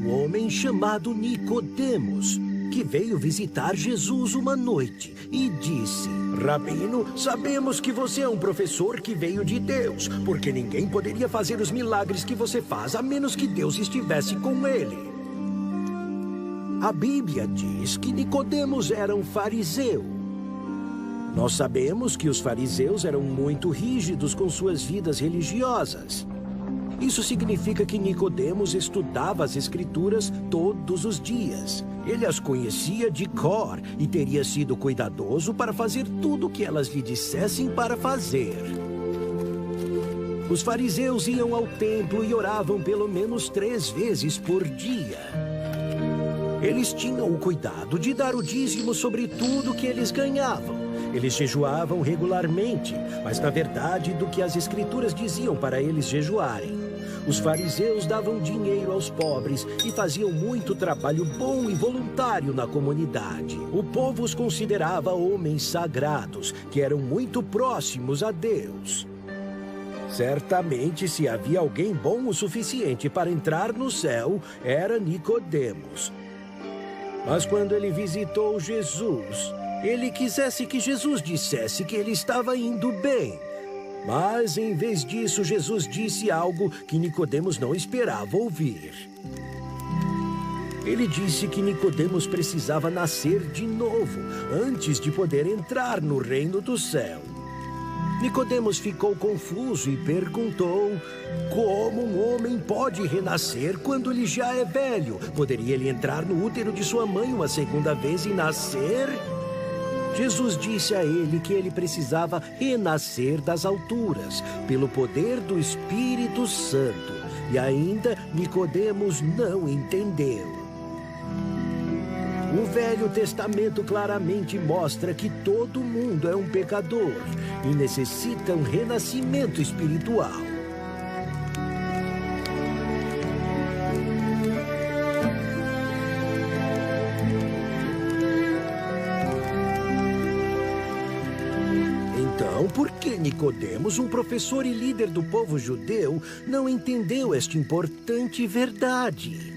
um homem chamado Nicodemos, que veio visitar Jesus uma noite e disse: Rabino, sabemos que você é um professor que veio de Deus, porque ninguém poderia fazer os milagres que você faz a menos que Deus estivesse com ele. A Bíblia diz que Nicodemos era um fariseu. Nós sabemos que os fariseus eram muito rígidos com suas vidas religiosas. Isso significa que Nicodemos estudava as Escrituras todos os dias. Ele as conhecia de cor e teria sido cuidadoso para fazer tudo o que elas lhe dissessem para fazer. Os fariseus iam ao templo e oravam pelo menos 3 vezes por dia. Eles tinham o cuidado de dar o dízimo sobre tudo que eles ganhavam. Eles jejuavam regularmente, mas na verdade do que as Escrituras diziam para eles jejuarem. Os fariseus davam dinheiro aos pobres e faziam muito trabalho bom e voluntário na comunidade. O povo os considerava homens sagrados, que eram muito próximos a Deus. Certamente, se havia alguém bom o suficiente para entrar no céu, era Nicodemos. Mas quando ele visitou Jesus, ele quisesse que Jesus dissesse que ele estava indo bem. Mas, em vez disso, Jesus disse algo que Nicodemos não esperava ouvir. Ele disse que Nicodemos precisava nascer de novo, antes de poder entrar no reino do céu. Nicodemos ficou confuso e perguntou: como um homem pode renascer quando ele já é velho? Poderia ele entrar no útero de sua mãe uma segunda vez e nascer? Jesus disse a ele que ele precisava renascer das alturas, pelo poder do Espírito Santo. E ainda Nicodemos não entendeu. O Velho Testamento claramente mostra que todo mundo é um pecador e necessita um renascimento espiritual. Então, por que Nicodemos, um professor e líder do povo judeu, não entendeu esta importante verdade?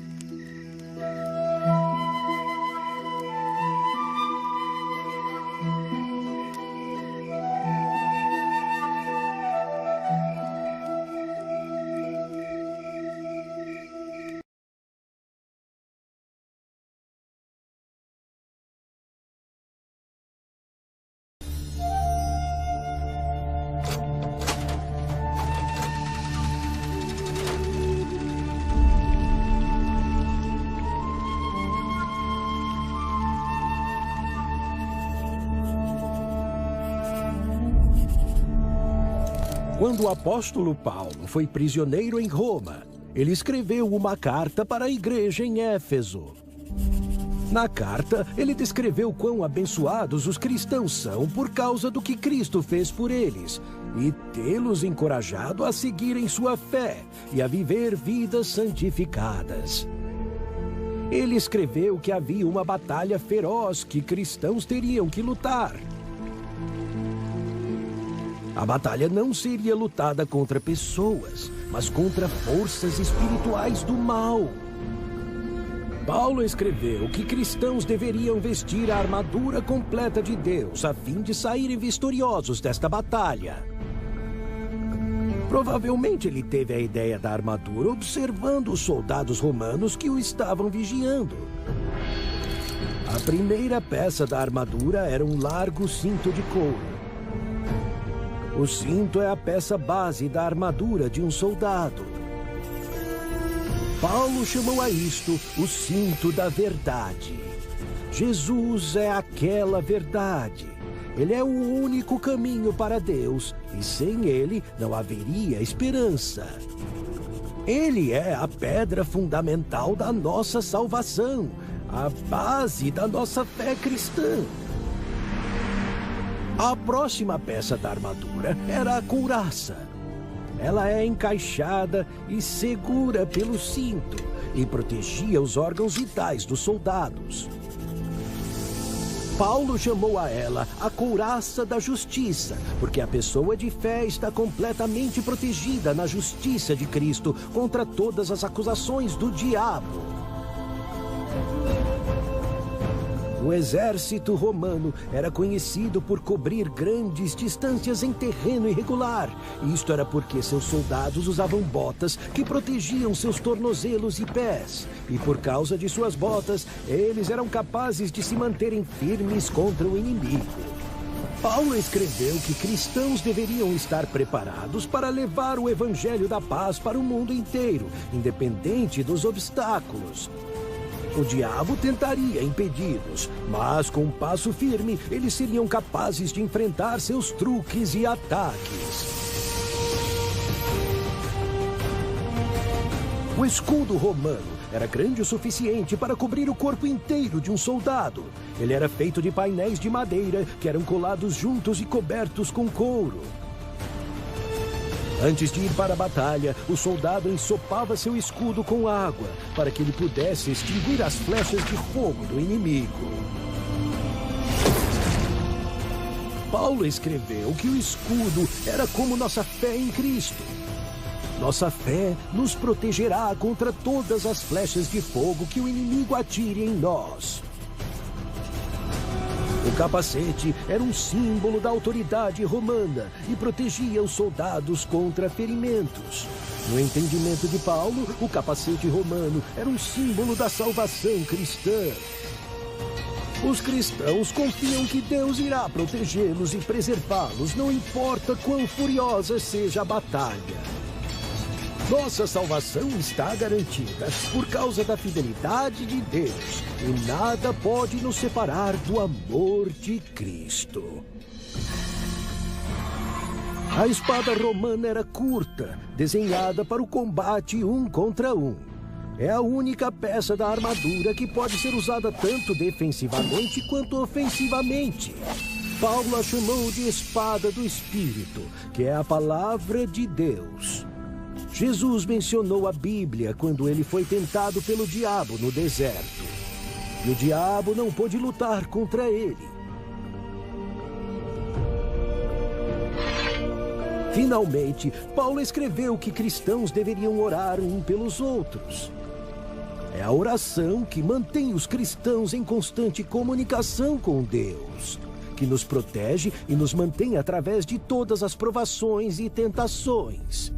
Quando o apóstolo Paulo foi prisioneiro em Roma, ele escreveu uma carta para a igreja em Éfeso. Na carta, ele descreveu quão abençoados os cristãos são por causa do que Cristo fez por eles e tê-los encorajado a seguirem sua fé e a viver vidas santificadas. Ele escreveu que havia uma batalha feroz que cristãos teriam que lutar. A batalha não seria lutada contra pessoas, mas contra forças espirituais do mal. Paulo escreveu que cristãos deveriam vestir a armadura completa de Deus a fim de saírem vitoriosos desta batalha. Provavelmente ele teve a ideia da armadura observando os soldados romanos que o estavam vigiando. A primeira peça da armadura era um largo cinto de couro. O cinto é a peça base da armadura de um soldado. Paulo chamou a isto o cinto da verdade. Jesus é aquela verdade. Ele é o único caminho para Deus, e sem ele não haveria esperança. Ele é a pedra fundamental da nossa salvação, a base da nossa fé cristã. A próxima peça da armadura era a couraça. Ela é encaixada e segura pelo cinto e protegia os órgãos vitais dos soldados. Paulo chamou a ela a couraça da justiça, porque a pessoa de fé está completamente protegida na justiça de Cristo contra todas as acusações do diabo. O exército romano era conhecido por cobrir grandes distâncias em terreno irregular. Isto era porque seus soldados usavam botas que protegiam seus tornozelos e pés. E por causa de suas botas, eles eram capazes de se manterem firmes contra o inimigo. Paulo escreveu que cristãos deveriam estar preparados para levar o evangelho da paz para o mundo inteiro, independente dos obstáculos. O diabo tentaria impedi-los, mas com um passo firme, eles seriam capazes de enfrentar seus truques e ataques. O escudo romano era grande o suficiente para cobrir o corpo inteiro de um soldado. Ele era feito de painéis de madeira que eram colados juntos e cobertos com couro. Antes de ir para a batalha, o soldado ensopava seu escudo com água para que ele pudesse extinguir as flechas de fogo do inimigo. Paulo escreveu que o escudo era como nossa fé em Cristo. Nossa fé nos protegerá contra todas as flechas de fogo que o inimigo atire em nós. O capacete era um símbolo da autoridade romana e protegia os soldados contra ferimentos. No entendimento de Paulo, o capacete romano era um símbolo da salvação cristã. Os cristãos confiam que Deus irá protegê-los e preservá-los, não importa quão furiosa seja a batalha. Nossa salvação está garantida por causa da fidelidade de Deus, e nada pode nos separar do amor de Cristo. A espada romana era curta, desenhada para o combate um contra um. É a única peça da armadura que pode ser usada tanto defensivamente quanto ofensivamente. Paulo a chamou de espada do Espírito, que é a palavra de Deus. Jesus mencionou a Bíblia quando ele foi tentado pelo diabo no deserto. E o diabo não pôde lutar contra ele. Finalmente, Paulo escreveu que cristãos deveriam orar um pelos outros. É a oração que mantém os cristãos em constante comunicação com Deus, que nos protege e nos mantém através de todas as provações e tentações.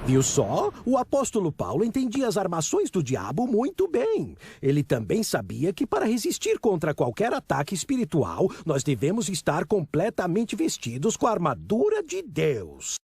Viu só? O apóstolo Paulo entendia as armações do diabo muito bem. Ele também sabia que para resistir contra qualquer ataque espiritual, nós devemos estar completamente vestidos com a armadura de Deus.